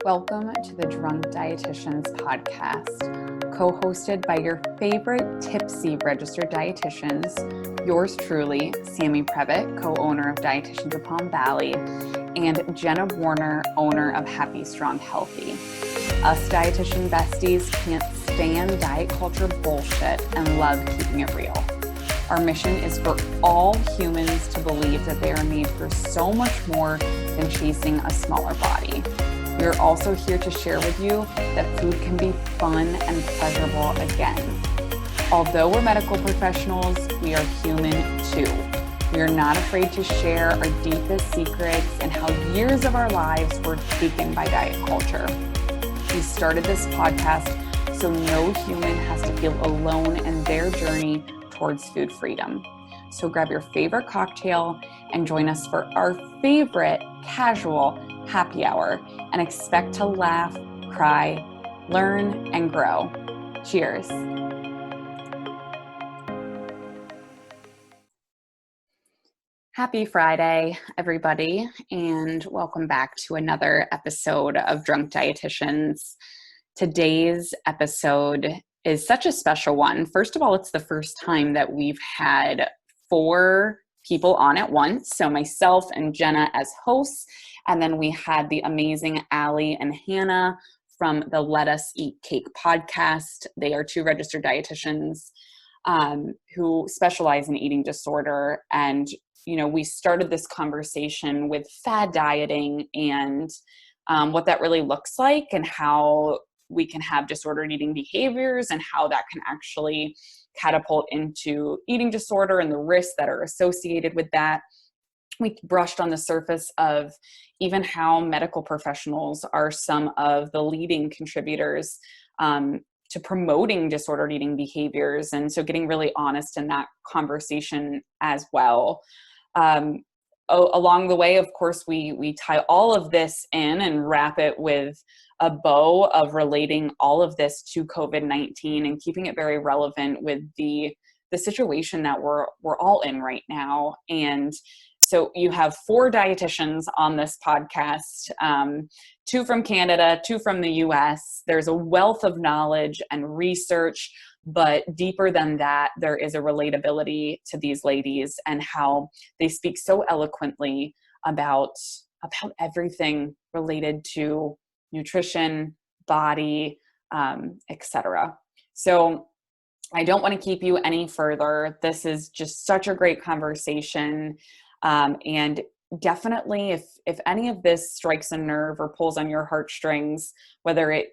Welcome to the Drunk Dietitians podcast, co-hosted by your favorite tipsy registered dietitians, yours truly, Sammy Previtt, co-owner of Dietitians of Palm Valley, and Jenna Warner, owner of Happy, Strong, Healthy. Us dietitian besties can't stand diet culture bullshit and love keeping it real. Our mission is for all humans to believe that they are made for so much more than chasing a smaller body. We are also here to share with you that food can be fun and pleasurable again. Although we're medical professionals, we are human too. We are not afraid to share our deepest secrets and how years of our lives were taken by diet culture. We started this podcast so no human has to feel alone in their journey towards food freedom. So grab your favorite cocktail and join us for our favorite casual happy hour and expect to laugh, cry, learn, and grow. Cheers. Happy Friday, everybody, and welcome back to another episode of Drunk Dietitians. Today's episode is such a special one. First of all, it's the first time that we've had 4 people on at once. So myself and Jenna as hosts, and then we had the amazing Allie and Hannah from the Let Us Eat Cake podcast. They are 2 registered dietitians who specialize in eating disorder. And, you know, we started this conversation with fad dieting and what that really looks like and how we can have disordered eating behaviors and how that can actually catapult into eating disorder and the risks that are associated with that. We brushed on the surface of even how medical professionals are some of the leading contributors to promoting disordered eating behaviors. And so getting really honest in that conversation as well. Along the way, of course, we tie all of this in and wrap it with a bow of relating all of this to COVID-19 and keeping it very relevant with the situation that we're all in right now. And so you have 4 dietitians on this podcast, 2 from Canada, 2 from the US. There's a wealth of knowledge and research, but deeper than that, there is a relatability to these ladies and how they speak so eloquently about everything related to nutrition, body, etc. So I don't want to keep you any further. This is just such a great conversation. And definitely if any of this strikes a nerve or pulls on your heartstrings, whether it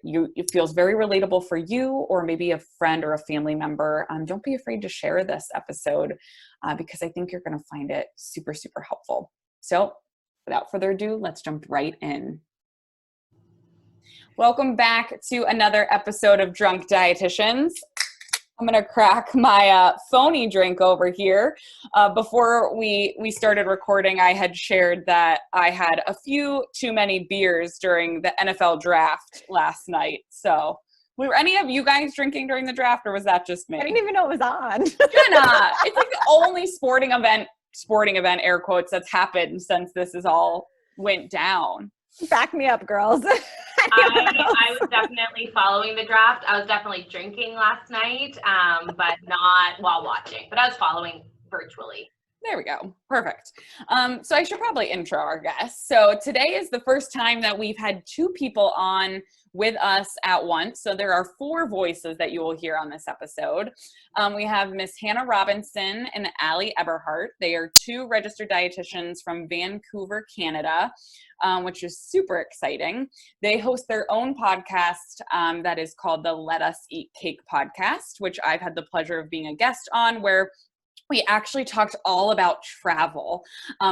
feels very relatable for you or maybe a friend or a family member, don't be afraid to share this episode because I think you're going to find it super, super helpful. So without further ado, let's jump right in. Welcome back to another episode of Drunk Dietitians. I'm going to crack my phony drink over here. Before we started recording, I had shared that I had a few too many beers during the NFL draft last night. So were any of you guys drinking during the draft, or was that just me? I didn't even know it was on. Jenna, it's like the only sporting event, air quotes, that's happened since this is all went down. Back me up, girls. I was definitely following the draft. I was definitely drinking last night, but not while watching. But I was following virtually. There we go. Perfect. So I should probably intro our guests. So today is the first time that we've had 2 people on with us at once. So there are 4 voices that you will hear on this episode. We have Miss Hannah Robinson and Allie Eberhardt. They are 2 registered dietitians from Vancouver, Canada, which is super exciting. They host their own podcast that is called the Let Us Eat Cake podcast, which I've had the pleasure of being a guest on, where we actually talked all about travel,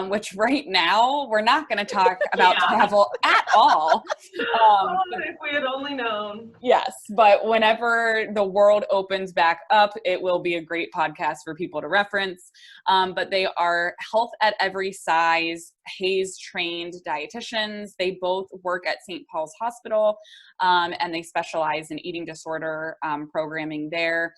which right now we're not going to talk about travel at all. If we had only known. Yes, but whenever the world opens back up, it will be a great podcast for people to reference. But they are health at every size, Hayes trained dietitians. They both work at St. Paul's Hospital, and they specialize in eating disorder programming there.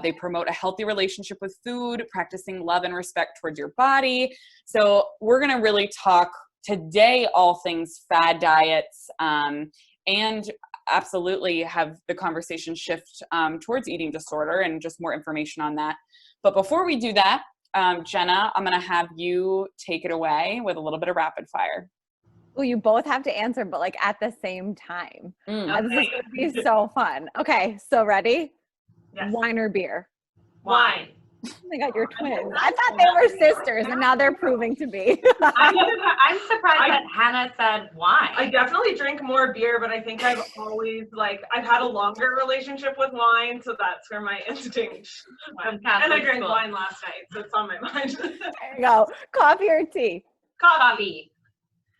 They promote a healthy relationship with food, practicing love and respect towards your body. So we're going to really talk today all things fad diets and absolutely have the conversation shift towards eating disorder and just more information on that. But before we do that, Jenna, I'm going to have you take it away with a little bit of rapid fire. Well, you both have to answer, but like at the same time. Okay. This is going to be so fun. Okay, so ready? Yes. Wine or beer? Wine. Oh my God, you're twins. I thought they were sisters, and now they're proving to be. I'm surprised that Hannah said wine. I definitely drink more beer, but I think I've always I've had a longer relationship with wine, so that's where my instinct went. And I drank wine last night, so it's on my mind. There you go. Coffee or tea? Coffee.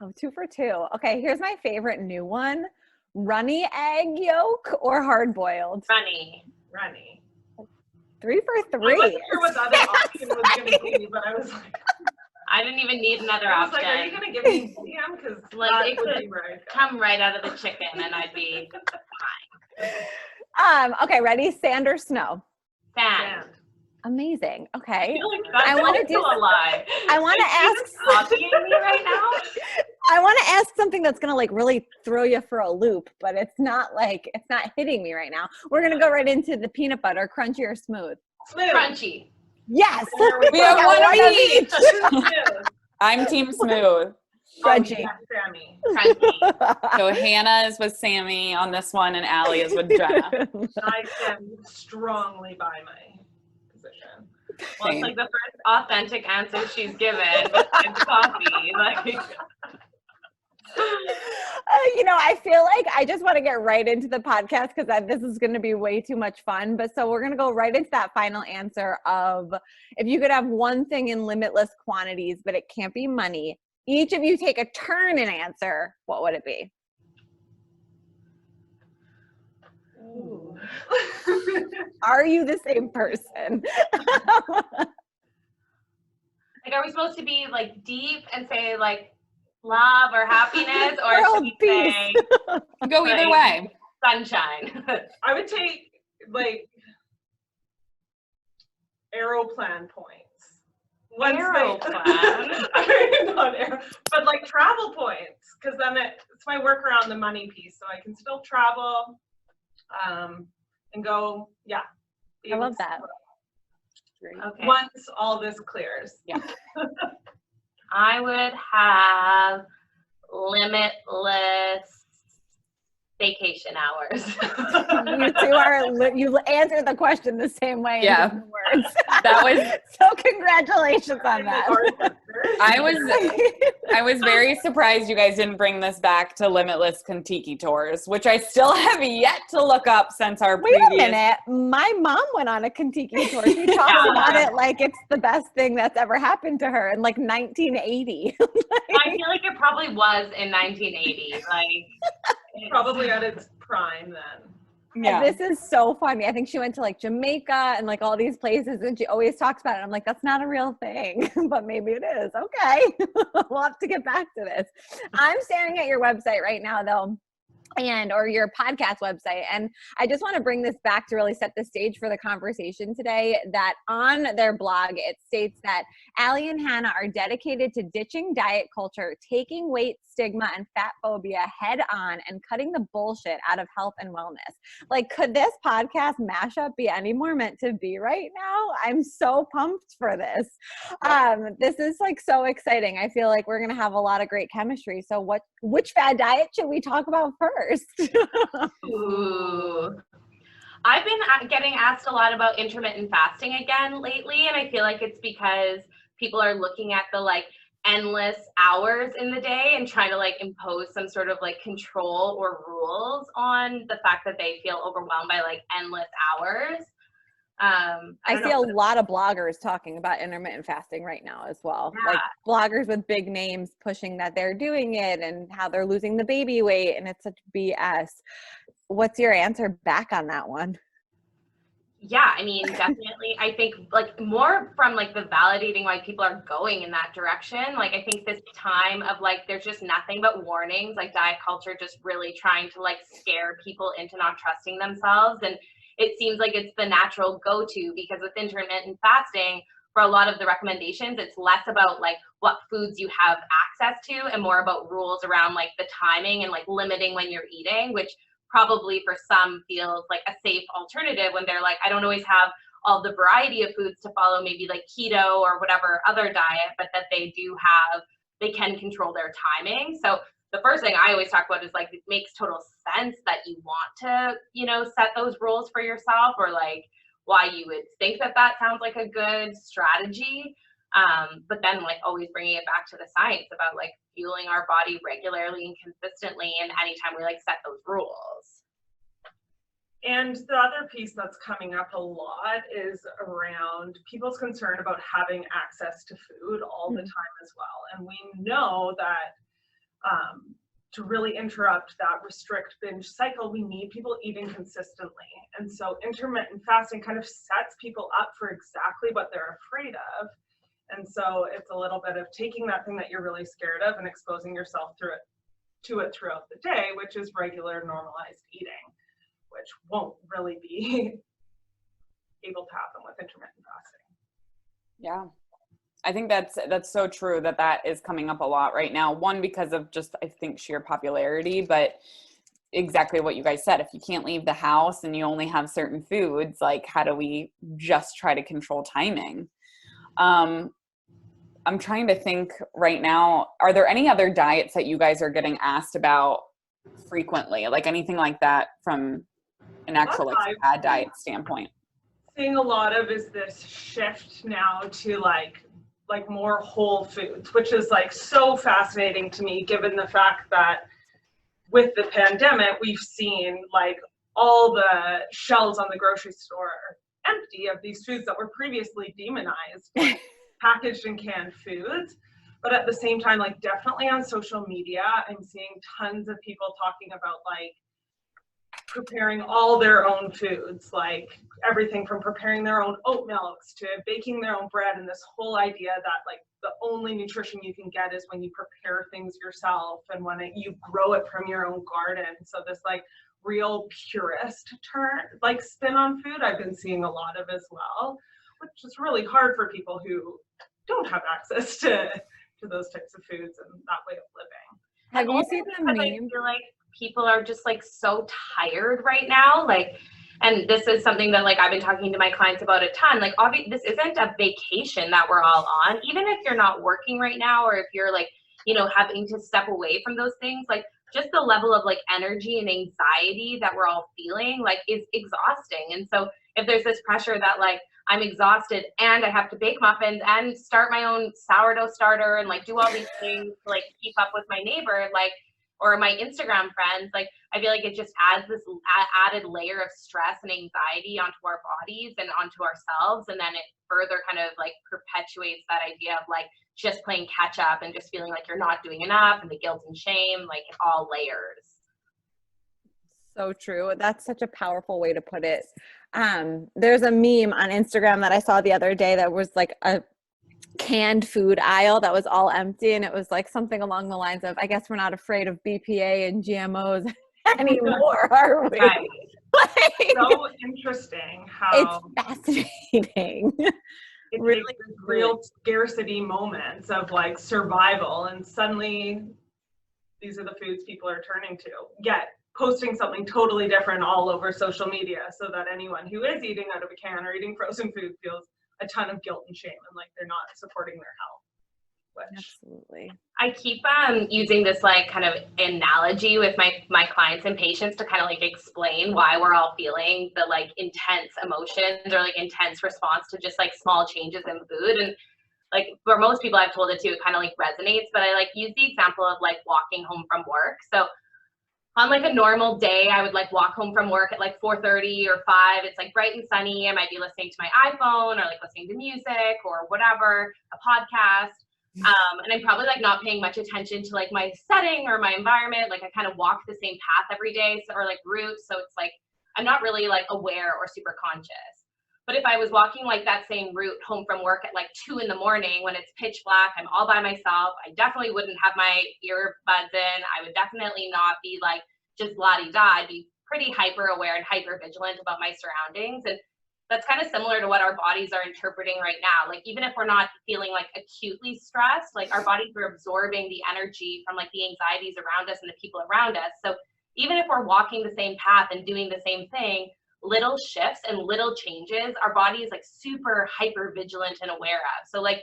Oh, 2 for 2. Okay, here's my favorite new one. Runny egg yolk or hard boiled? Runny. 3 for 3. I wasn't sure what the other option was going to be, but I was like, I didn't even need another I was option. like, are you going to give me medium? Because Like, it would could be where I'd go. come right out of the chicken and I'd be fine. Okay, ready? Sand or snow? Sand. Amazing. I Okay. feel like that's I wanna also do- a lie. I want to Like, are you ask. just copying me right now? I want to ask something that's gonna like really throw you for a loop, but it's not hitting me right now. We're gonna go right into the peanut butter, crunchy or smooth. Smooth. Crunchy. Yes. We have one of each. Smooth. I'm team smooth. Crunchy. Oh, yeah, Sammy. Crunchy. So Hannah is with Sammy on this one, and Allie is with Jenna. I stand strongly by my position. Well, it's like the first authentic answer she's given besides coffee. Like, I feel like I just want to get right into the podcast because this is going to be way too much fun. But so we're going to go right into that final answer of if you could have one thing in limitless quantities, but it can't be money. Each of you take a turn and answer. What would it be? Ooh. Are you the same person? like, are we supposed to be like deep and say like love or happiness, or World should we peace. say Go either way. sunshine? I would take aeroplan points. Aeroplan? Not aero, but like travel points, because then it's my work around the money piece, so I can still travel, and go. Yeah, I love that. Okay. Once all this clears. Yeah. I would have limitless vacation hours. You two you answered the question the same way. in Yeah. different words. That was so congratulations on that. I was very surprised you guys didn't bring this back to limitless Kentucky tours, which I still have yet to look up since our Wait previous. a minute. My mom went on a Kentucky tour. She talks about it like it's the best thing that's ever happened to her in like 1980. I feel like it probably was in 1980. Like, Probably at its prime then. Yeah. This is so funny. I think she went to like Jamaica and like all these places, and she always talks about it. I'm like, that's not a real thing, but maybe it is. Okay. We'll have to get back to this. I'm staring at your website right now though, or your podcast website. And I just want to bring this back to really set the stage for the conversation today, that on their blog, it states that Allie and Hannah are dedicated to ditching diet culture, taking weight stigma and fat phobia head on, and cutting the bullshit out of health and wellness. Like, could this podcast mashup be any more meant to be right now? I'm so pumped for this. This is like so exciting. I feel like we're going to have a lot of great chemistry. So which fad diet should we talk about first? ooh. I've been getting asked a lot about intermittent fasting again lately, and I feel like it's because people are looking at the like endless hours in the day and trying to like impose some sort of like control or rules on the fact that they feel overwhelmed by like endless hours. I see a lot of bloggers talking about intermittent fasting right now as well. Yeah. Like bloggers with big names pushing that they're doing it and how they're losing the baby weight, and it's such BS. What's your answer back on that one? Yeah, I mean, definitely. I think like more from like the validating why people are going in that direction. Like, I think this time of like, there's just nothing but warnings, like diet culture just really trying to like scare people into not trusting themselves. And it seems like it's the natural go-to, because with intermittent fasting, for a lot of the recommendations, it's less about like what foods you have access to and more about rules around like the timing and like limiting when you're eating, which probably for some feels like a safe alternative when they're like, I don't always have all the variety of foods to follow, maybe like keto or whatever other diet, but that they can control their timing. So the first thing I always talk about is like, it makes total sense that you want to, you know, set those rules for yourself, or like why you would think that that sounds like a good strategy. But then like always bringing it back to the science about like fueling our body regularly and consistently, and anytime we like set those rules. And the other piece that's coming up a lot is around people's concern about having access to food all the time as well. And we know that to really interrupt that restrict binge cycle, we need people eating consistently. And so intermittent fasting kind of sets people up for exactly what they're afraid of. And so it's a little bit of taking that thing that you're really scared of and exposing yourself to it throughout the day, which is regular normalized eating, which won't really be able to happen with intermittent fasting. Yeah. I think that's so true that is coming up a lot right now. One, because of just, I think, sheer popularity, but exactly what you guys said. If you can't leave the house and you only have certain foods, like how do we just try to control timing? I'm trying to think right now, are there any other diets that you guys are getting asked about frequently? Like anything like that from an actual like fad diet standpoint? Seeing a lot of is this shift now to like more whole foods, which is like so fascinating to me, given the fact that with the pandemic, we've seen like all the shelves on the grocery store empty of these foods that were previously demonized, like packaged and canned foods. But at the same time, like definitely on social media, I'm seeing tons of people talking about like preparing all their own foods, like everything from preparing their own oat milks to baking their own bread, and this whole idea that like the only nutrition you can get is when you prepare things yourself and when you grow it from your own garden. So this like real purist like spin on food I've been seeing a lot of as well, which is really hard for people who don't have access to those types of foods and that way of living. Have you seen the meme? I feel like people are just like so tired right now, like, and this is something that like I've been talking to my clients about a ton. Like obviously this isn't a vacation that we're all on, even if you're not working right now, or if you're like, you know, having to step away from those things, like just the level of like energy and anxiety that we're all feeling like is exhausting. And so if there's this pressure that like I'm exhausted and I have to bake muffins and start my own sourdough starter and like do all these things to like keep up with my neighbor, like, or my Instagram friends, like I feel like it just adds this added layer of stress and anxiety onto our bodies and onto ourselves. And then it further kind of like perpetuates that idea of like just playing catch up and just feeling like you're not doing enough, and the guilt and shame, like it all layers. So true. That's such a powerful way to put it. There's a meme on Instagram that I saw the other day that was like a canned food aisle that was all empty, and it was like something along the lines of, I guess we're not afraid of BPA and GMOs anymore, are we? Right. Like, so interesting how it's fascinating. It really takes real scarcity moments of like survival, and suddenly these are the foods people are turning to, yet posting something totally different all over social media, so that anyone who is eating out of a can or eating frozen food feels a ton of guilt and shame and like they're not supporting their health. Absolutely. I keep using this like kind of analogy with my clients and patients to kind of like explain why we're all feeling the like intense emotions or like intense response to just like small changes in food. And like for most people I've told it to, it kind of like resonates, but I like use the example of like walking home from work. So on like a normal day, I would like walk home from work at like 4:30 or 5. It's like bright and sunny. I might be listening to my iPhone or like listening to music or whatever, a podcast. And I'm probably like not paying much attention to like my setting or my environment. Like I kind of walk the same path every day, or like route. So it's like, I'm not really like aware or super conscious. But if I was walking like that same route home from work at like 2 a.m. when it's pitch black, I'm all by myself, I definitely wouldn't have my earbuds in. I would definitely not be like just la-di-da. I'd be pretty hyper aware and hyper vigilant about my surroundings. And that's kind of similar to what our bodies are interpreting right now. Like, even if we're not feeling like acutely stressed, like our bodies are absorbing the energy from like the anxieties around us and the people around us. So even if we're walking the same path and doing the same thing, little shifts and little changes, our body is like super hyper vigilant and aware of. So like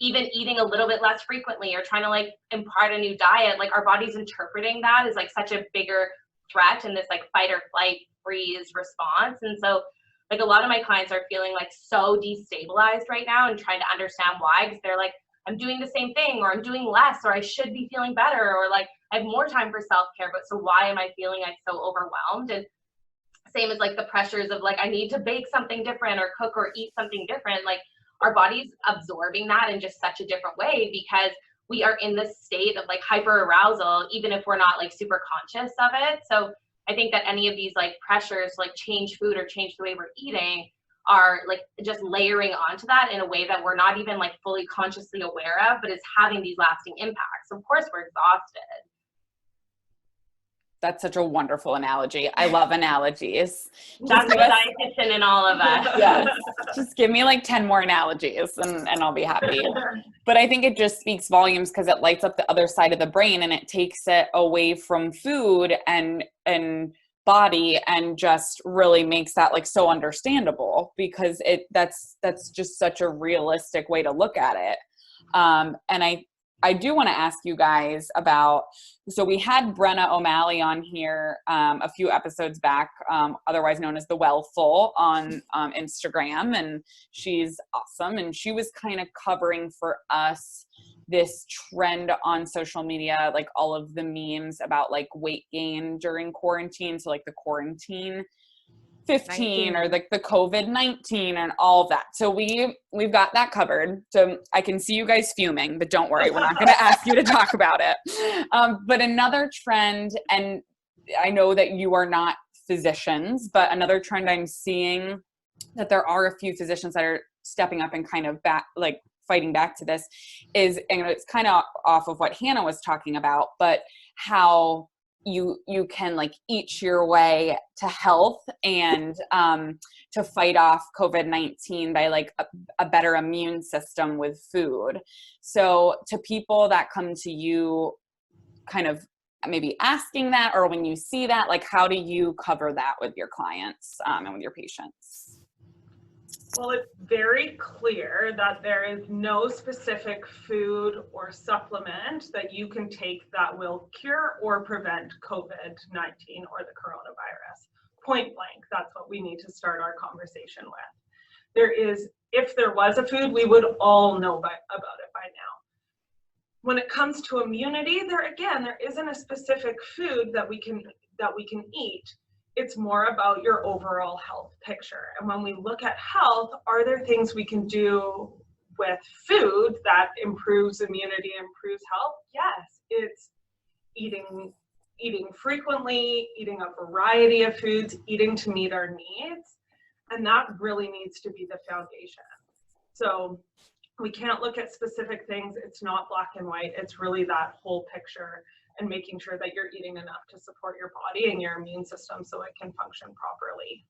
even eating a little bit less frequently or trying to like impart a new diet, like our body's interpreting that as like such a bigger threat in this like fight or flight freeze response. And so like a lot of my clients are feeling like so destabilized right now and trying to understand why, because they're like, I'm doing the same thing, or I'm doing less, or I should be feeling better, or like I have more time for self-care, but so why am I feeling like so overwhelmed? And same as like the pressures of like, I need to bake something different or cook or eat something different. Like our body's absorbing that in just such a different way because we are in this state of like hyper arousal, even if we're not like super conscious of it. So I think that any of these like pressures, like change food or change the way we're eating, are like just layering onto that in a way that we're not even like fully consciously aware of, but is having these lasting impacts. Of course, we're exhausted. That's such a wonderful analogy. I love analogies. That's the dietitian in all of us. Yes. Just give me like 10 more analogies and I'll be happy. But I think it just speaks volumes because it lights up the other side of the brain and it takes it away from food and body and just really makes that like so understandable because that's just such a realistic way to look at it. And I do want to ask you guys about, so we had Brenna O'Malley on here a few episodes back, otherwise known as the Wellful on Instagram, and she's awesome. And she was kind of covering for us this trend on social media, like all of the memes about like weight gain during quarantine. So like the quarantine 15 or like the COVID-19 and all of that. So we've got that covered. So I can see you guys fuming, but don't worry, we're not going to ask you to talk about it. But another trend, and I know that you are not physicians, but another trend I'm seeing that there are a few physicians that are stepping up and kind of fighting back to this is, and it's kind of off of what Hannah was talking about, but how you can like eat your way to health and to fight off COVID-19 by like a better immune system with food. So to people that come to you kind of maybe asking that, or when you see that, like how do you cover that with your clients and with your patients? Well, it's very clear that there is no specific food or supplement that you can take that will cure or prevent COVID-19 or the coronavirus. Point blank, that's what we need to start our conversation with. If there was a food, we would all know about it by now. When it comes to immunity, there isn't a specific food that we can eat. It's more about your overall health picture. And when we look at health, are there things we can do with food that improves immunity, improves health? Yes, it's eating frequently, eating a variety of foods, eating to meet our needs. And that really needs to be the foundation. So we can't look at specific things. It's not black and white. It's really that whole picture and making sure that you're eating enough to support your body and your immune system so it can function properly.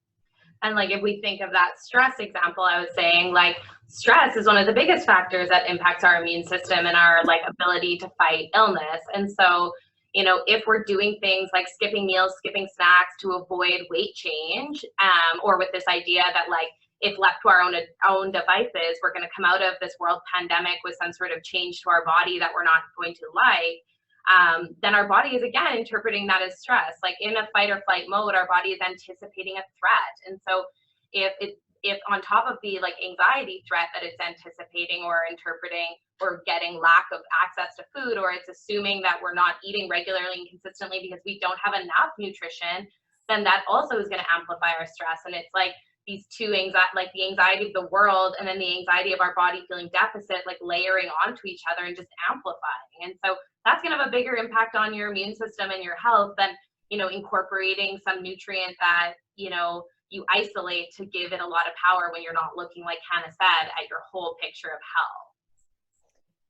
And like if we think of that stress example, I was saying like stress is one of the biggest factors that impacts our immune system and our like ability to fight illness. And so, you know, if we're doing things like skipping meals, skipping snacks to avoid weight change, or with this idea that like if left to our own devices, we're going to come out of this world pandemic with some sort of change to our body that we're not going to like, then our body is again interpreting that as stress. Like in a fight or flight mode, our body is anticipating a threat. And so if on top of the like anxiety threat that it's anticipating or interpreting, we're getting lack of access to food, or it's assuming that we're not eating regularly and consistently because we don't have enough nutrition, then that also is going to amplify our stress. And it's like these two like the anxiety of the world and then the anxiety of our body feeling deficit, like layering onto each other and just amplifying. And so that's going to have a bigger impact on your immune system and your health than, you know, incorporating some nutrient that, you know, you isolate to give it a lot of power when you're not looking, like Hannah said, at your whole picture of health.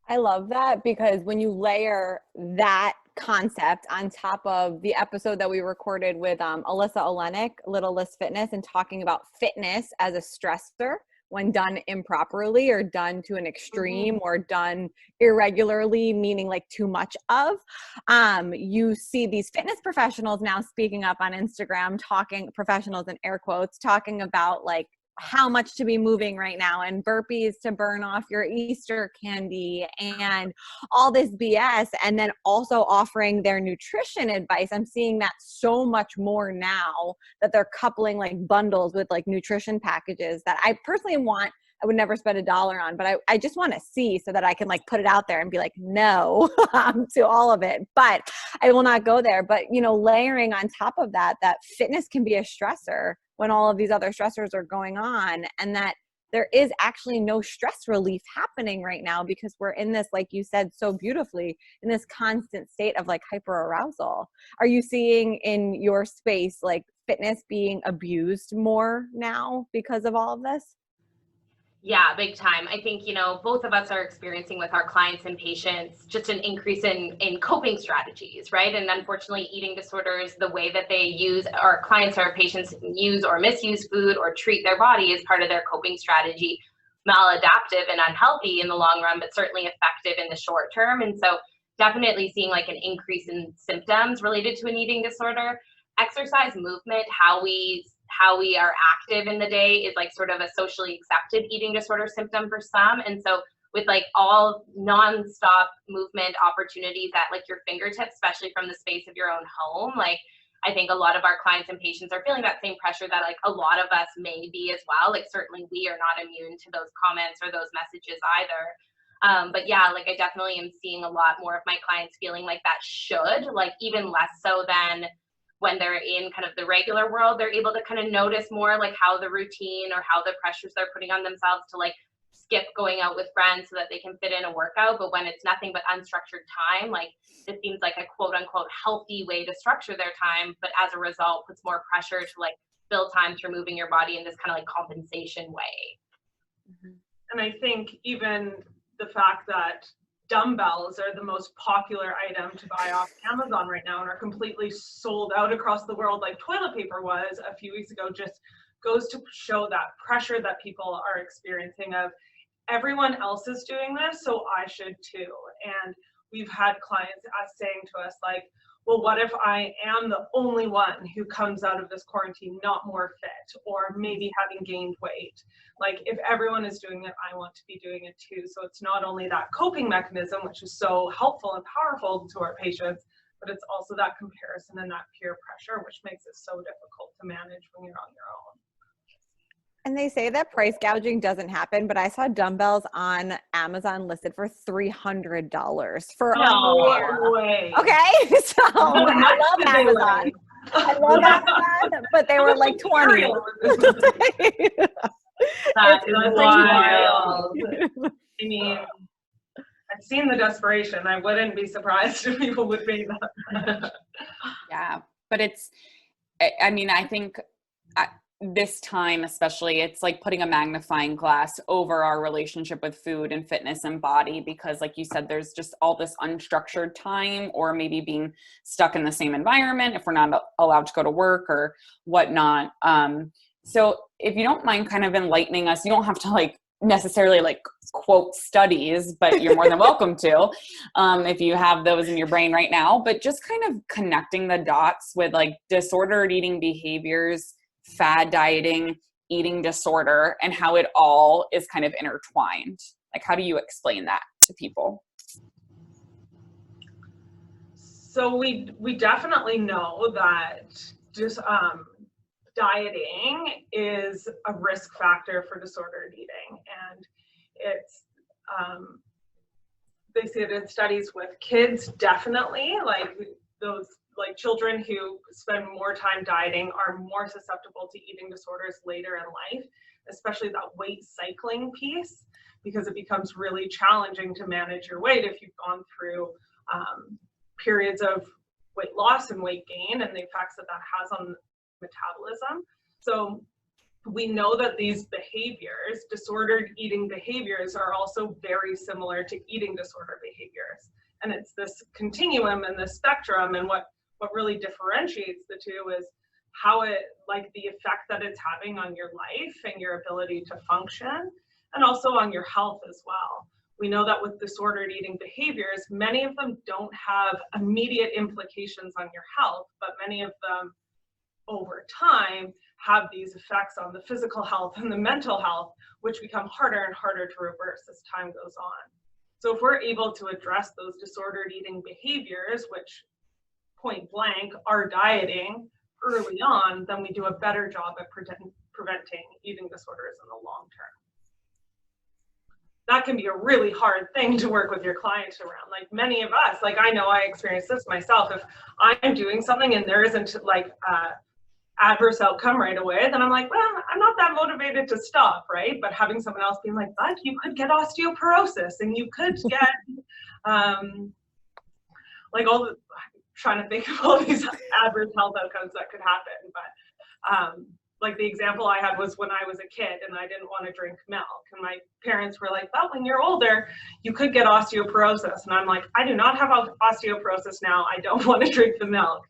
I love that, because when you layer that concept on top of the episode that we recorded with Alyssa Olenek, Little List Fitness, and talking about fitness as a stressor when done improperly or done to an extreme or done irregularly, meaning like too much of. You see these fitness professionals now speaking up on Instagram, professionals in air quotes, talking about like how much to be moving right now and burpees to burn off your Easter candy and all this BS, and then also offering their nutrition advice. I'm seeing that so much more now, that they're coupling like bundles with like nutrition packages that I personally want. I would never spend $1 on, but I just want to see so that I can like put it out there and be like, no to all of it, but I will not go there. But, you know, layering on top of that, that fitness can be a stressor when all of these other stressors are going on, and that there is actually no stress relief happening right now because we're in this, like you said so beautifully, in this constant state of like hyperarousal. Are you seeing in your space like fitness being abused more now because of all of this? Yeah, big time. I think, you know, both of us are experiencing with our clients and patients just an increase in coping strategies, right? And unfortunately, eating disorders, the way that they use, our clients or our patients use or misuse food or treat their body is part of their coping strategy, maladaptive and unhealthy in the long run, but certainly effective in the short term. And so definitely seeing like an increase in symptoms related to an eating disorder. Exercise, movement, how we are active in the day is like sort of a socially accepted eating disorder symptom for some. And so with like all nonstop movement opportunities at like your fingertips, especially from the space of your own home, like I think a lot of our clients and patients are feeling that same pressure that like a lot of us may be as well. Like certainly we are not immune to those comments or those messages either. But yeah, like I definitely am seeing a lot more of my clients feeling like that should, like even less so than when they're in kind of the regular world, they're able to kind of notice more like how the routine or how the pressures they're putting on themselves to like skip going out with friends so that they can fit in a workout. But when it's nothing but unstructured time, like it seems like a quote unquote healthy way to structure their time, but as a result puts more pressure to like fill time through moving your body in this kind of like compensation way. And I think even the fact that dumbbells are the most popular item to buy off Amazon right now and are completely sold out across the world like toilet paper was a few weeks ago just goes to show that pressure that people are experiencing of everyone else is doing this, so I should too. And we've had clients saying to us like, well, what if I am the only one who comes out of this quarantine not more fit or maybe having gained weight? Like if everyone is doing it, I want to be doing it too. So it's not only that coping mechanism, which is so helpful and powerful to our patients, but it's also that comparison and that peer pressure, which makes it so difficult to manage when you're on your own. And they say that price gouging doesn't happen, but I saw dumbbells on Amazon listed for $300 for No way. Okay, so I love Amazon. I love Amazon, but they were like 20. That is wild. I mean, I've seen the desperation. I wouldn't be surprised if people would pay that. Yeah, but I mean, I think this time especially, it's like putting a magnifying glass over our relationship with food and fitness and body, because like you said, there's just all this unstructured time, or maybe being stuck in the same environment if we're not allowed to go to work or whatnot. So if you don't mind kind of enlightening us, you don't have to like necessarily like quote studies, but you're more than welcome to, if you have those in your brain right now, but just kind of connecting the dots with like disordered eating behaviors, fad dieting, eating disorder, and how it all is kind of intertwined. Like, how do you explain that to people? So we definitely know that just dieting is a risk factor for disordered eating, and it's they see it in studies with kids, definitely, like those like children who spend more time dieting are more susceptible to eating disorders later in life, especially that weight cycling piece, because it becomes really challenging to manage your weight if you've gone through periods of weight loss and weight gain and the effects that that has on metabolism. So we know that these behaviors, disordered eating behaviors, are also very similar to eating disorder behaviors. And it's this continuum and this spectrum, and what really differentiates the two is how it, like the effect that it's having on your life and your ability to function, and also on your health as well. We know that with disordered eating behaviors, many of them don't have immediate implications on your health, but many of them over time have these effects on the physical health and the mental health, which become harder and harder to reverse as time goes on. So if we're able to address those disordered eating behaviors, which point blank are dieting, early on, then we do a better job at preventing eating disorders in the long term. That can be a really hard thing to work with your clients around. Like many of us, like I know I experienced this myself. If I'm doing something and there isn't like adverse outcome right away, then I'm like, well, I'm not that motivated to stop, right? But having someone else being like, but you could get osteoporosis and you could get like all the, trying to think of all these adverse health outcomes that could happen. But like the example I had was when I was a kid and I didn't want to drink milk, and my parents were like, well, when you're older, you could get osteoporosis. And I'm like, I do not have osteoporosis now. I don't want to drink the milk.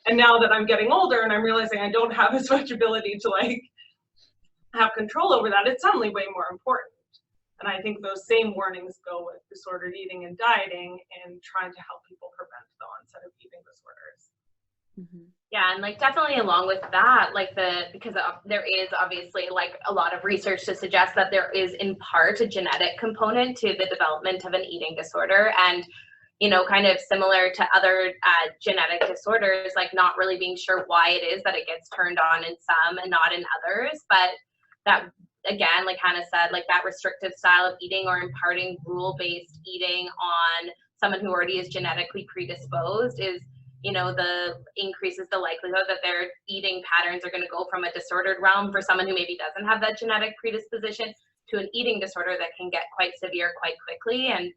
And now that I'm getting older and I'm realizing I don't have as much ability to like have control over that, it's suddenly way more important. And I think those same warnings go with disordered eating and dieting and trying to help people prevent the onset of eating disorders. Mm-hmm. Yeah, and like definitely along with that, like because there is obviously like a lot of research to suggest that there is in part a genetic component to the development of an eating disorder, and you know, kind of similar to other genetic disorders, like not really being sure why it is that it gets turned on in some and not in others, but that again, like Hannah said, like that restrictive style of eating or imparting rule-based eating on someone who already is genetically predisposed is, you know, the increases the likelihood that their eating patterns are going to go from a disordered realm for someone who maybe doesn't have that genetic predisposition to an eating disorder that can get quite severe quite quickly. And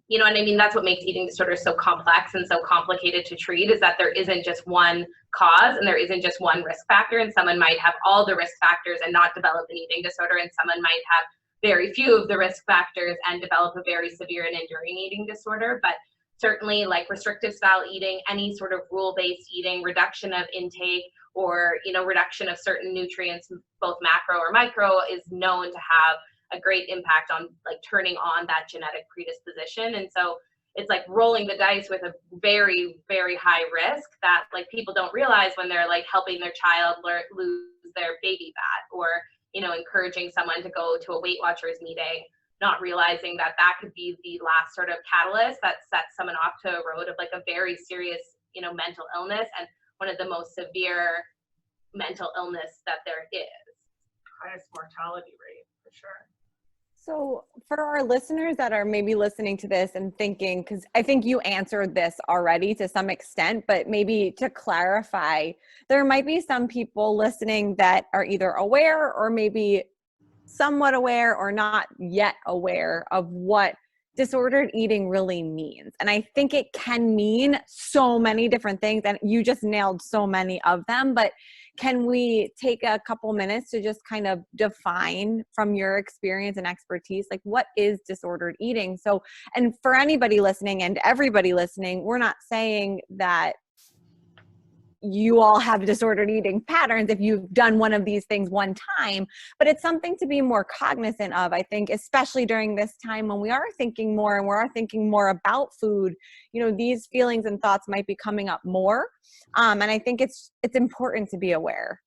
you know, and I mean, that's what makes eating disorders so complex and so complicated to treat, is that there isn't just one cause and there isn't just one risk factor, and someone might have all the risk factors and not develop an eating disorder, and someone might have very few of the risk factors and develop a very severe and enduring eating disorder. But certainly like restrictive style eating, any sort of rule-based eating, reduction of intake, or, you know, reduction of certain nutrients, both macro or micro, is known to have a great impact on like turning on that genetic predisposition. And so it's like rolling the dice with a very, very high risk that like people don't realize when they're like helping their child lose their baby fat, or, you know, encouraging someone to go to a Weight Watchers meeting, not realizing that that could be the last sort of catalyst that sets someone off to a road of like a very serious, you know, mental illness, and one of the most severe mental illness that there is. Highest mortality rate, for sure. So for our listeners that are maybe listening to this and thinking, because I think you answered this already to some extent, but maybe to clarify, there might be some people listening that are either aware or maybe somewhat aware or not yet aware of what disordered eating really means. And I think it can mean so many different things, and you just nailed so many of them. But can we take a couple minutes to just kind of define from your experience and expertise, like what is disordered eating? So, and for anybody listening and everybody listening, we're not saying that you all have disordered eating patterns if you've done one of these things one time, but it's something to be more cognizant of, I think, especially during this time when we are thinking more and we are thinking more about food. You know, these feelings and thoughts might be coming up more. And I think it's important to be aware.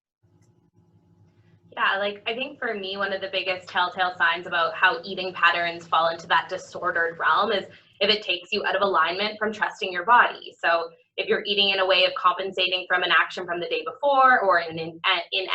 Yeah, like I think for me, one of the biggest telltale signs about how eating patterns fall into that disordered realm is if it takes you out of alignment from trusting your body. So if you're eating in a way of compensating from an action from the day before, or in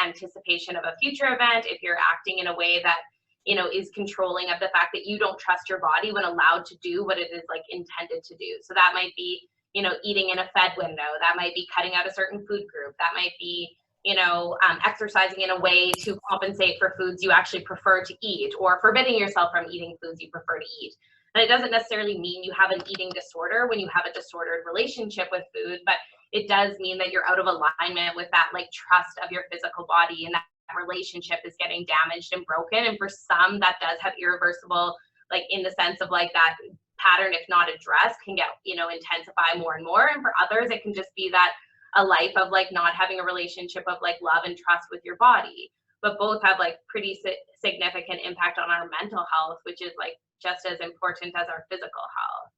anticipation of a future event, if you're acting in a way that, you know, is controlling of the fact that you don't trust your body when allowed to do what it is like intended to do. So that might be, you know, eating in a fed window. That might be cutting out a certain food group. That might be, you know, exercising in a way to compensate for foods you actually prefer to eat, or forbidding yourself from eating foods you prefer to eat. And it doesn't necessarily mean you have an eating disorder when you have a disordered relationship with food, but it does mean that you're out of alignment with that like trust of your physical body, and that relationship is getting damaged and broken. And for some, that does have irreversible, like in the sense of like that pattern, if not addressed, can get, intensify more and more. And for others, it can just be that a life of like not having a relationship of like love and trust with your body. But both have like pretty significant impact on our mental health, which is like just as important as our physical health.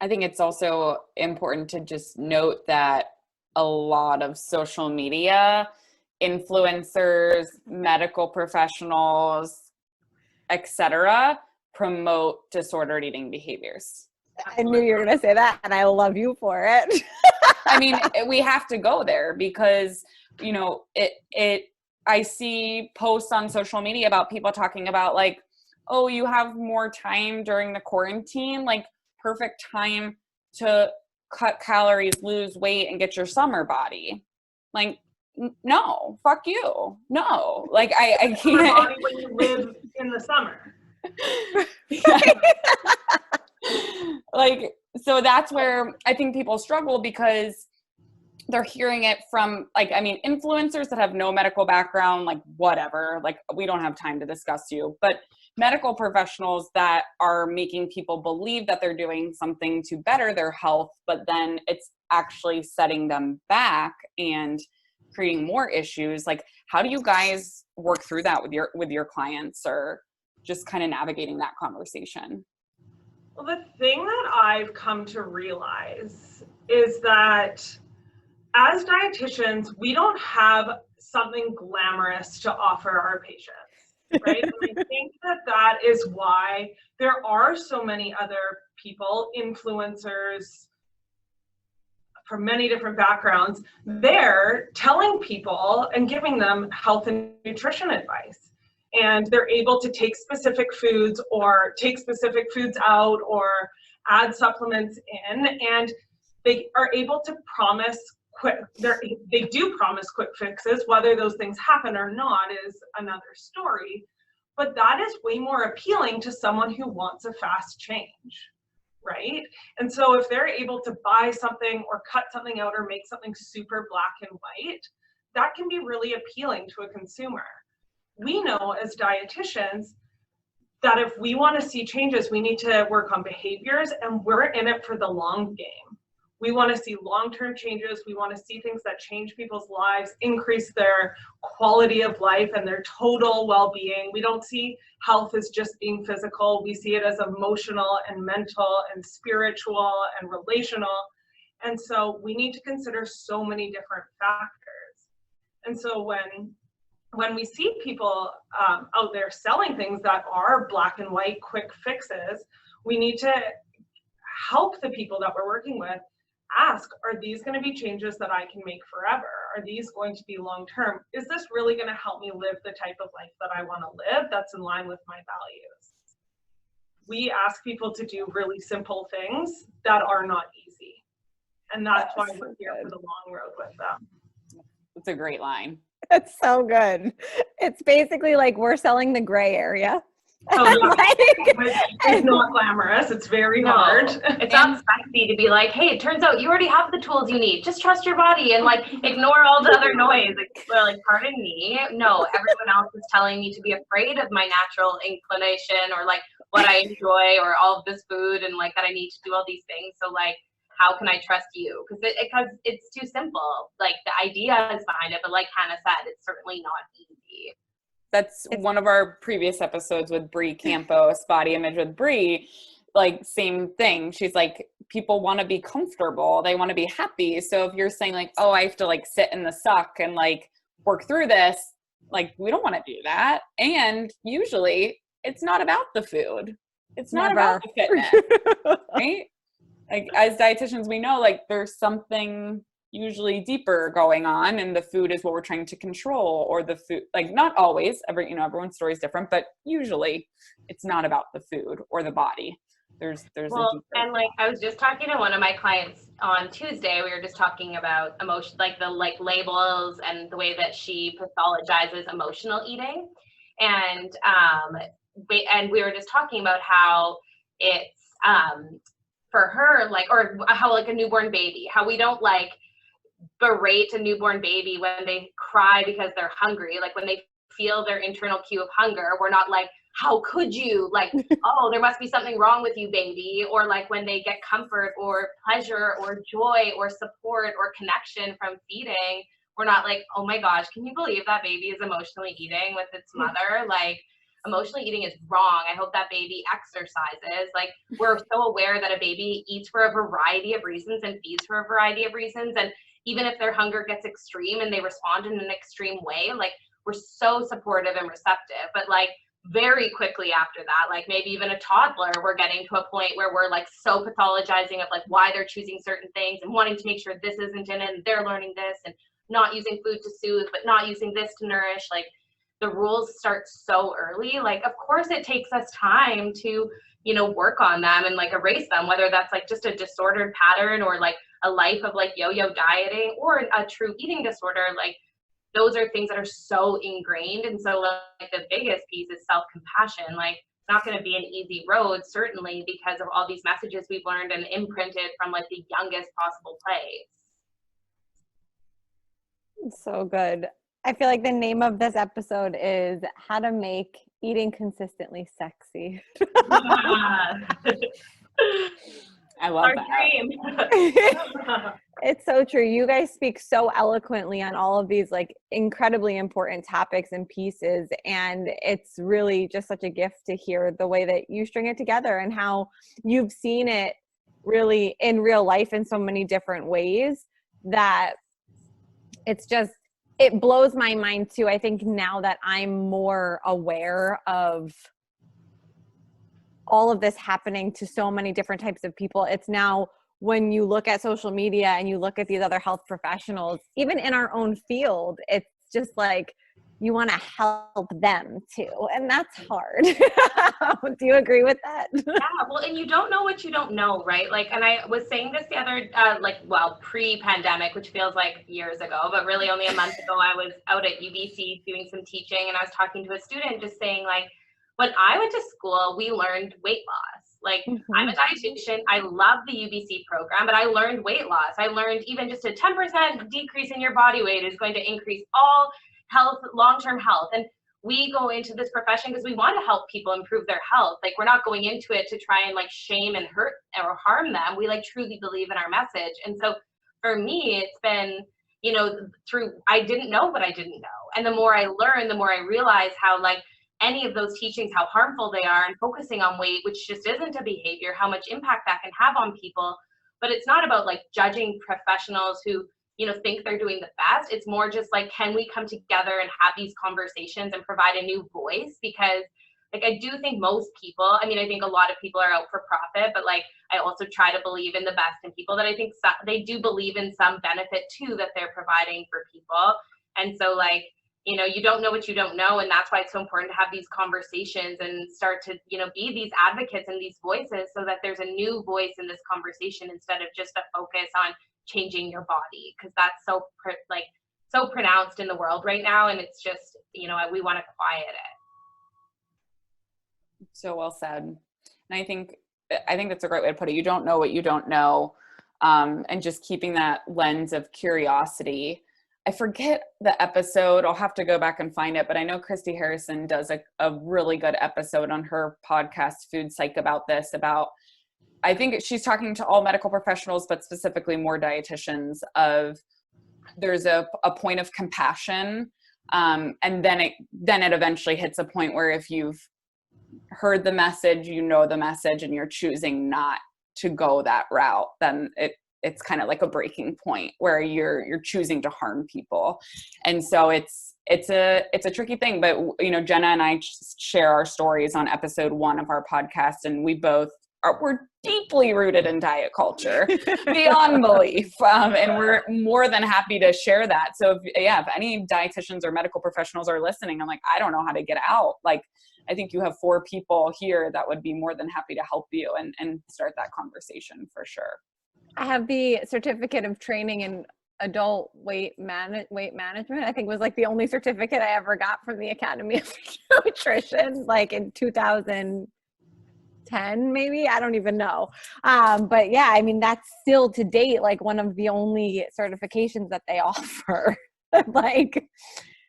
I think it's also important to just note that a lot of social media, influencers, medical professionals, etc., promote disordered eating behaviors. I knew you were going to say that, and I love you for it. I mean, we have to go there because, I see posts on social media about people talking about like, oh, you have more time during the quarantine, like perfect time to cut calories, lose weight, and get your summer body. Like, no, fuck you. No, like I can't. Your body when you live in the summer. Like, so that's where I think people struggle because they're hearing it from like, I mean, influencers that have no medical background, like whatever, like we don't have time to discuss you, but medical professionals that are making people believe that they're doing something to better their health, but then it's actually setting them back and creating more issues. Like, how do you guys work through that with your clients, or just kind of navigating that conversation? Well, the thing that I've come to realize is that as dietitians, we don't have something glamorous to offer our patients, right? And I think that is why there are so many other people, influencers from many different backgrounds, they're telling people and giving them health and nutrition advice. And they're able to take specific foods or take specific foods out or add supplements in, and they are able to promise they do promise quick fixes. Whether those things happen or not is another story, but that is way more appealing to someone who wants a fast change, right? And so if they're able to buy something or cut something out or make something super black and white, that can be really appealing to a consumer. We know as dietitians that if we want to see changes, we need to work on behaviors, and we're in it for the long game. We want to see long-term changes. We want to see things that change people's lives, increase their quality of life and their total well-being. We don't see health as just being physical. We see it as emotional and mental and spiritual and relational. And so we need to consider so many different factors. And so when we see people out there selling things that are black and white quick fixes, we need to help the people that we're working with ask, are these going to be changes that I can make forever? Are these going to be long-term? Is this really going to help me live the type of life that I want to live that's in line with my values? We ask people to do really simple things that are not easy. And that's why we're here for the long road with them. It's a great line. That's so good. It's basically like we're selling the gray area. Oh, yeah. It's not glamorous. It's very hard. It's not sexy to be like, hey, it turns out you already have the tools you need. Just trust your body and like ignore all the other noise. Like, pardon me. No, everyone else is telling me to be afraid of my natural inclination or like what I enjoy or all of this food and like that I need to do all these things. So like, how can I trust you? Because it's too simple. Like the idea is behind it, but like Hannah said, it's certainly not easy. That's one of our previous episodes with Bree Campos, Body Image with Bree. Like, same thing. She's like, people want to be comfortable. They want to be happy. So if you're saying like, oh, I have to like sit in the suck and like work through this, like we don't want to do that. And usually it's not about the food. It's not about the fitness, right? Like as dietitians, we know like there's something usually deeper going on, and the food is what we're trying to control, or the food, like not always, everyone's story is different, but usually it's not about the food or the body. There's and like I was just talking to one of my clients on Tuesday. We were just talking about emotion, like the labels and the way that she pathologizes emotional eating, and we were just talking about how it's for her, like, or how like a newborn baby, how we don't like berate a newborn baby when they cry because they're hungry. Like when they feel their internal cue of hunger, we're not like, how could you, like, oh, there must be something wrong with you, baby. Or like when they get comfort or pleasure or joy or support or connection from feeding, we're not like, oh my gosh, can you believe that baby is emotionally eating with its mother? Like, emotionally eating is wrong. I hope that baby exercises. Like, we're so aware that a baby eats for a variety of reasons and feeds for a variety of reasons. And even if their hunger gets extreme and they respond in an extreme way, like, we're so supportive and receptive. But like, very quickly after that, like maybe even a toddler, we're getting to a point where we're like so pathologizing of like why they're choosing certain things and wanting to make sure this isn't in it and they're learning this, and not using food to soothe, but not using this to nourish. Like, the rules start so early. Like, of course it takes us time to, you know, work on them and like erase them, whether that's like just a disordered pattern or like a life of like yo-yo dieting or a true eating disorder. Like, those are things that are so ingrained. And so like the biggest piece is self-compassion. Like, it's not going to be an easy road, certainly, because of all these messages we've learned and imprinted from like the youngest possible place. So good. I feel like the name of this episode is How to Make Eating Consistently Sexy. I love Our that. dream. It's so true. You guys speak so eloquently on all of these like incredibly important topics and pieces. And it's really just such a gift to hear the way that you string it together and how you've seen it really in real life in so many different ways that it's just, it blows my mind too. I think now that I'm more aware of all of this happening to so many different types of people, it's now when you look at social media and you look at these other health professionals, even in our own field, it's just like you want to help them too. And that's hard. Do you agree with that? Yeah, well, and you don't know what you don't know, right? Like, and I was saying this the other, pre-pandemic, which feels like years ago, but really only a month ago, I was out at UBC doing some teaching, and I was talking to a student just saying, like, when I went to school, we learned weight loss. Like, I'm a dietitian. I love the UBC program, but I learned weight loss. I learned even just a 10% decrease in your body weight is going to increase all health, long-term health. And we go into this profession because we want to help people improve their health. Like, we're not going into it to try and like shame and hurt or harm them. We like truly believe in our message. And so for me, it's been, you know, I didn't know what I didn't know. And the more I learn, the more I realize how like any of those teachings, how harmful they are, and focusing on weight, which just isn't a behavior, how much impact that can have on people. But it's not about like judging professionals who, you know, think they're doing the best. It's more just like, can we come together and have these conversations and provide a new voice? Because like, I do think most people, I mean, I think a lot of people are out for profit, but like, I also try to believe in the best in people, that I think they do believe in some benefit too that they're providing for people. And so like, you know, you don't know what you don't know. And that's why it's so important to have these conversations and start to, you know, be these advocates and these voices so that there's a new voice in this conversation instead of just a focus on changing your body, because that's so pronounced in the world right now. And it's just, you know, we want to quiet it. So well said. And I think that's a great way to put it. You don't know what you don't know. And just keeping that lens of curiosity. I forget the episode. I'll have to go back and find it, but I know Christy Harrison does a really good episode on her podcast, Food Psych, about this, I think she's talking to all medical professionals, but specifically more dietitians, of there's a point of compassion. And then it eventually hits a point where if you've heard the message, you know the message, and you're choosing not to go that route, then it's kind of like a breaking point where you're choosing to harm people. And so it's a tricky thing, but you know, Jenna and I share our stories on episode 1 of our podcast, and we're deeply rooted in diet culture beyond belief. And we're more than happy to share that. So if any dietitians or medical professionals are listening, I'm like, I don't know how to get out. Like, I think you have 4 people here that would be more than happy to help you and start that conversation for sure. I have the certificate of training in adult weight management. I think was like the only certificate I ever got from the Academy of Nutrition, like in 2010, maybe, I don't even know. But yeah, I mean, that's still to date, like one of the only certifications that they offer. Like,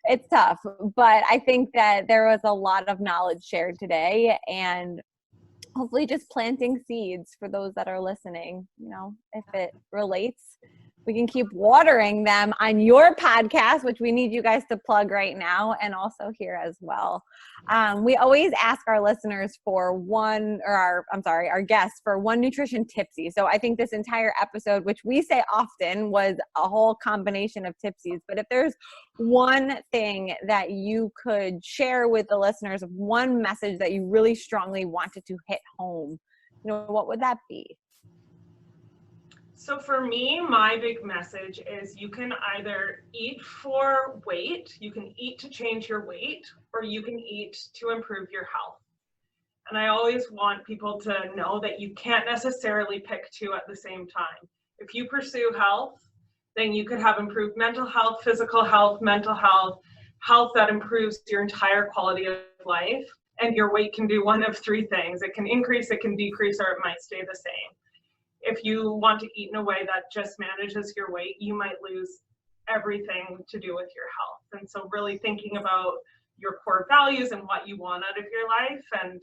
it's tough, but I think that there was a lot of knowledge shared today, and hopefully just planting seeds for those that are listening. You know, if it relates, we can keep watering them on your podcast, which we need you guys to plug right now, and also here as well. We always ask our listeners for our guests for one nutrition tipsy. So I think this entire episode, which we say often, was a whole combination of tipsies. But if there's one thing that you could share with the listeners, one message that you really strongly wanted to hit home, what would that be? So for me, my big message is you can either eat for weight, you can eat to change your weight, or you can eat to improve your health. And I always want people to know that you can't necessarily pick two at the same time. If you pursue health, then you could have improved mental health, physical health, mental health, health that improves your entire quality of life. And your weight can do one of three things. It can increase, it can decrease, or it might stay the same. If you want to eat in a way that just manages your weight, you might lose everything to do with your health. And so really thinking about your core values and what you want out of your life, and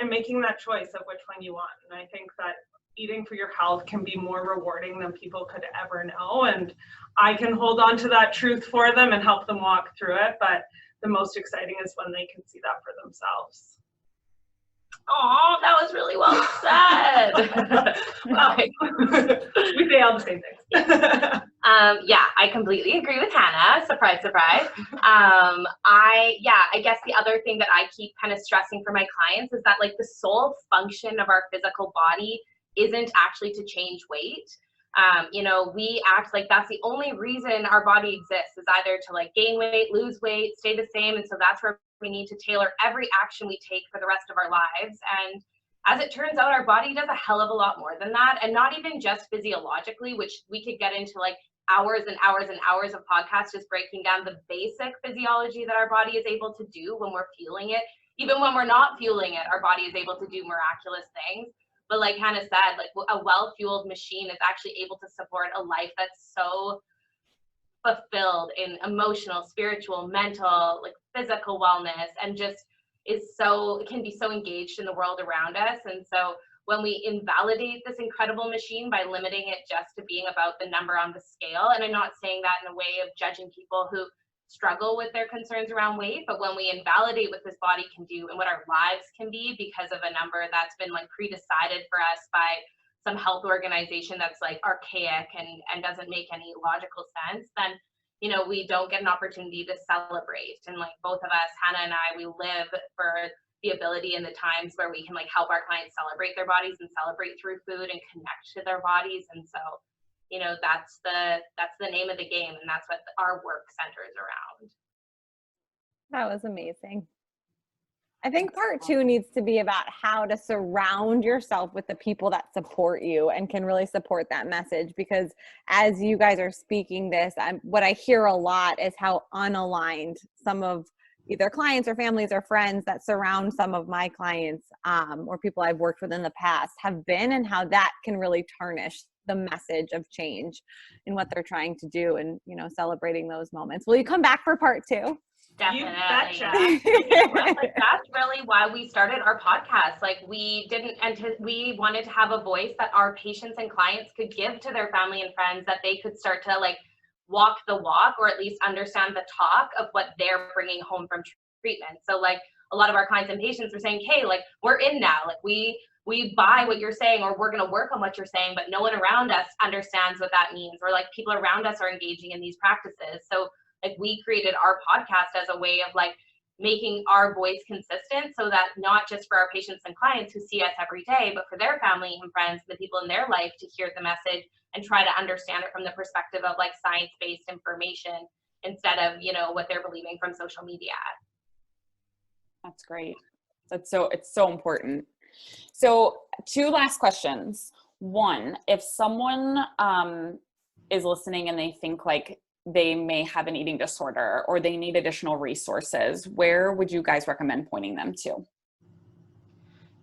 making that choice of which one you want. And I think that eating for your health can be more rewarding than people could ever know. And I can hold on to that truth for them and help them walk through it. But the most exciting is when they can see that for themselves. Oh, that was really well said. Well, we say all the same things. Yeah, I completely agree with Hannah. Surprise, surprise. I guess the other thing that I keep kind of stressing for my clients is that like the sole function of our physical body isn't actually to change weight. We act like that's the only reason our body exists, is either to like gain weight, lose weight, stay the same. And so that's where we need to tailor every action we take for the rest of our lives. And as it turns out, our body does a hell of a lot more than that. And not even just physiologically, which we could get into like hours and hours and hours of podcasts just breaking down the basic physiology that our body is able to do when we're fueling it. Even when we're not fueling it, our body is able to do miraculous things. But like Hannah said, like a well-fueled machine is actually able to support a life that's so fulfilled in emotional, spiritual, mental, like physical wellness, and just can be so engaged in the world around us. And so when we invalidate this incredible machine by limiting it just to being about the number on the scale, and I'm not saying that in a way of judging people who struggle with their concerns around weight, but when we invalidate what this body can do and what our lives can be because of a number that's been like pre-decided for us by some health organization that's like archaic and doesn't make any logical sense, then we don't get an opportunity to celebrate. And like both of us, Hannah and I, we live for the ability and the times where we can like help our clients celebrate their bodies and celebrate through food and connect to their bodies. And so that's the name of the game, and that's what our work centers around. That was amazing. I think part 2 needs to be about how to surround yourself with the people that support you and can really support that message. Because as you guys are speaking this, what I hear a lot is how unaligned some of either clients or families or friends that surround some of my clients or people I've worked with in the past have been, and how that can really tarnish the message of change in what they're trying to do, and celebrating those moments. Will you come back for part 2? Definitely. Like, that's really why we started our podcast. Like we wanted to have a voice that our patients and clients could give to their family and friends, that they could start to like walk the walk, or at least understand the talk of what they're bringing home from treatment. So like a lot of our clients and patients were saying, hey, like we're in now, like we buy what you're saying, or we're going to work on what you're saying, but no one around us understands what that means, or like people around us are engaging in these practices. So like we created our podcast as a way of like making our voice consistent, so that not just for our patients and clients who see us every day, but for their family and friends, the people in their life, to hear the message and try to understand it from the perspective of like science-based information instead of, what they're believing from social media. That's great. It's so important. So 2 last questions. One, if someone is listening and they think like they may have an eating disorder or they need additional resources, where would you guys recommend pointing them to?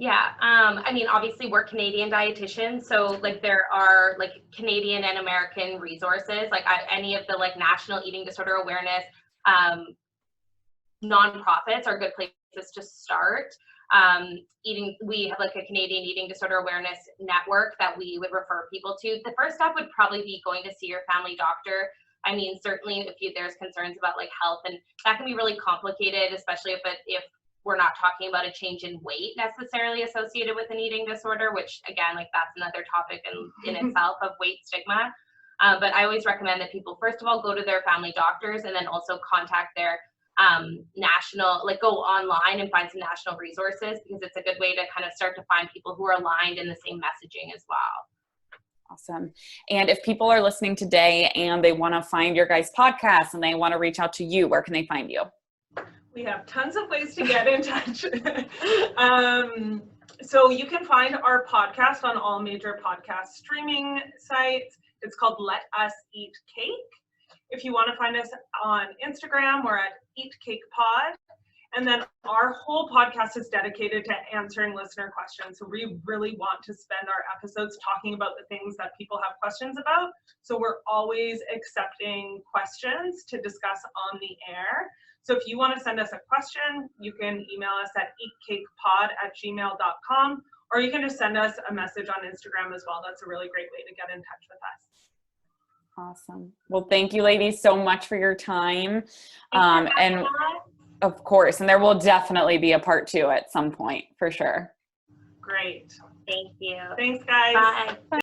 Yeah, I mean, obviously we're Canadian dietitians, so like there are like Canadian and American resources, like any of the like national eating disorder awareness nonprofits are good places to start. We have like a Canadian eating disorder awareness network that we would refer people to. The first step would probably be going to see your family doctor. I mean, certainly if there's concerns about like health, and that can be really complicated, especially if we're not talking about a change in weight necessarily associated with an eating disorder, which again, like that's another topic in itself of weight stigma. But I always recommend that people, first of all, go to their family doctors and then also contact their national, like go online and find some national resources, because it's a good way to kind of start to find people who are aligned in the same messaging as well. Awesome. And if people are listening today and they want to find your guys' podcast and they want to reach out to you, where can they find you? We have tons of ways to get in touch. So you can find our podcast on all major podcast streaming sites. It's called Let Us Eat Cake. If you want to find us on Instagram, we're at Eat Cake Pod. And then our whole podcast is dedicated to answering listener questions. So we really want to spend our episodes talking about the things that people have questions about. So we're always accepting questions to discuss on the air. So if you want to send us a question, you can email us at eatcakepod@gmail.com, or you can just send us a message on Instagram as well. That's a really great way to get in touch with us. Awesome. Well, thank you ladies so much for your time. And of course, and there will definitely be a part 2 at some point for sure. Great. Thank you. Thanks, guys. Bye.